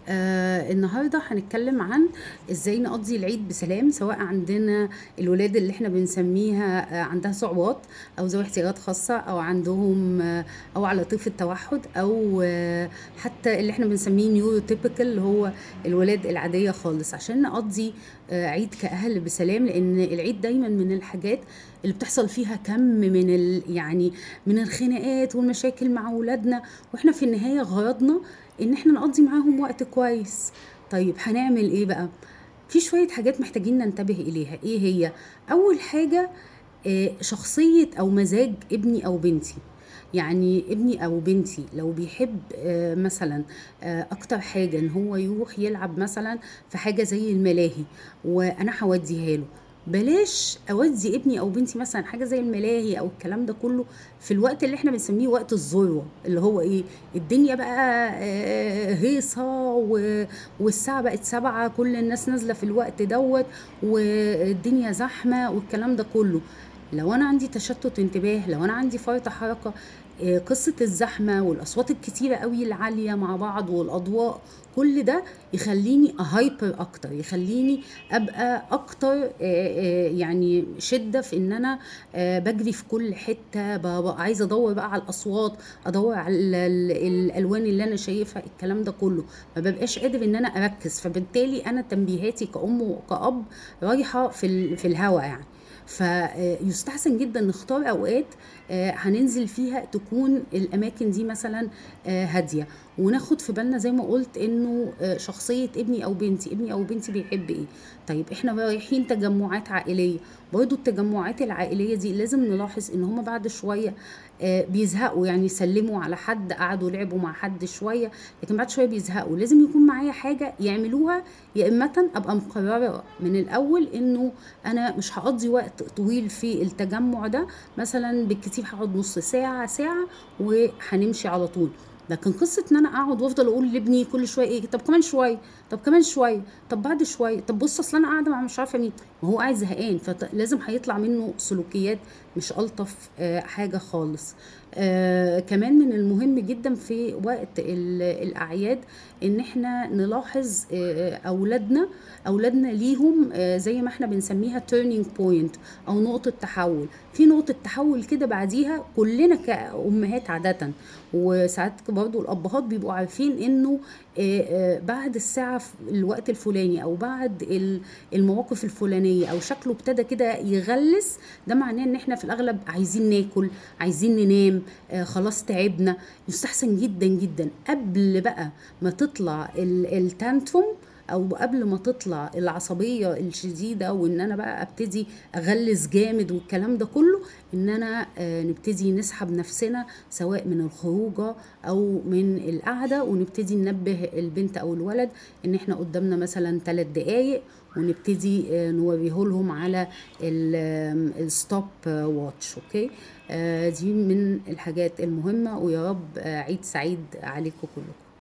النهارده هنتكلم عن ازاي نقضي العيد بسلام، سواء عندنا الولاد اللي احنا بنسميها عندها صعوبات او ذوي احتياجات خاصة، او عندهم او على طيف التوحد، او حتى اللي احنا بنسميه نيورو تيبيكال، اللي هو الولاد العادية خالص، عشان نقضي عيد كأهل بسلام. لان العيد دايما من الحاجات اللي بتحصل فيها كم من يعني من الخناقات والمشاكل مع ولادنا، واحنا في النهاية غرضنا ان احنا نقضي معاهم وقت كويس. طيب هنعمل ايه بقى؟ في شوية حاجات محتاجين ننتبه اليها. ايه هي؟ اول حاجة، شخصية او مزاج ابني او بنتي. يعني ابني او بنتي لو بيحب مثلا اكتر حاجة ان هو يروح يلعب مثلا في حاجة زي الملاهي، وانا هوديها له، بلاش اودي ابني او بنتي مثلا حاجه زي الملاهي او الكلام ده كله في الوقت اللي احنا بنسميه وقت الذروه، اللي هو ايه، الدنيا بقى هيصه والساعه بقت 7، كل الناس نازله في الوقت دوت، والدنيا زحمه والكلام ده كله. لو انا عندي تشتت انتباه، لو انا عندي فرط حركه، قصة الزحمة والأصوات الكتيرة قوي العالية مع بعض والأضواء، كل ده يخليني أهايبر أكتر، يخليني أبقى أكتر يعني شدة في إن أنا بجري في كل حتة، ببقى عايزة أدور بقى على الأصوات، أدور على الألوان اللي أنا شايفها، الكلام ده كله ما ببقاش قادر إن أنا أركز، فبالتالي أنا تنبيهاتي كأم وكأب رايحة في الهوا يعني. فيستحسن جدا نختار اوقات هننزل فيها تكون الاماكن دي مثلا هاديه، وناخد في بالنا زي ما قلت انه شخصيه ابني او بنتي بيحب ايه. طيب احنا رايحين تجمعات عائليه، برضو التجمعات العائليه دي لازم نلاحظ ان هم بعد شويه بيزهقوا، يعني يسلموا على حد، قعدوا لعبوا مع حد شويه، لكن بعد شويه بيزهقوا. لازم يكون معايا حاجه يعملوها، يا اما ابقى مقرره من الاول انه انا مش هقضي وقت طويل في التجمع ده، مثلا بالكتير هقعد نص ساعة ساعة وهنمشي على طول. لكن قصة ان انا اقعد وافضل اقول لابني كل شوية ايه، طب كمان شوية، طب كمان شوية، طب بعد شوية، طب بص اصل انا قاعدة مع مش عارفة مين، ما هو قاعد زهقان، فلازم هيطلع منه سلوكيات مش الطف حاجة خالص. كمان من المهم جدا في وقت الاعياد ان احنا نلاحظ اولادنا ليهم زي ما احنا بنسميها turning point، او نقطة تحول. في نقطة تحول كده بعديها كلنا كأمهات عادة، وساعات برضو الأبهات بيبقوا عارفين إنه بعد الساعة في الوقت الفلاني، أو بعد المواقف الفلانية، أو شكله ابتدى كده يغلس، ده معناه إن إحنا في الأغلب عايزين ناكل، عايزين ننام، خلاص تعبنا. يستحسن جدا جدا قبل بقى ما تطلع التانتروم، او قبل ما تطلع العصبيه الشديده، وان انا بقى ابتدي اغلس جامد والكلام ده كله، ان انا نبتدي نسحب نفسنا سواء من الخروجه او من القعده، ونبتدي ننبه البنت او الولد ان احنا قدامنا مثلا 3 دقايق، ونبتدي نوريه لهم على الستوب واتش. اوكي، دي من الحاجات المهمه، ويا رب عيد سعيد عليكم كلكم.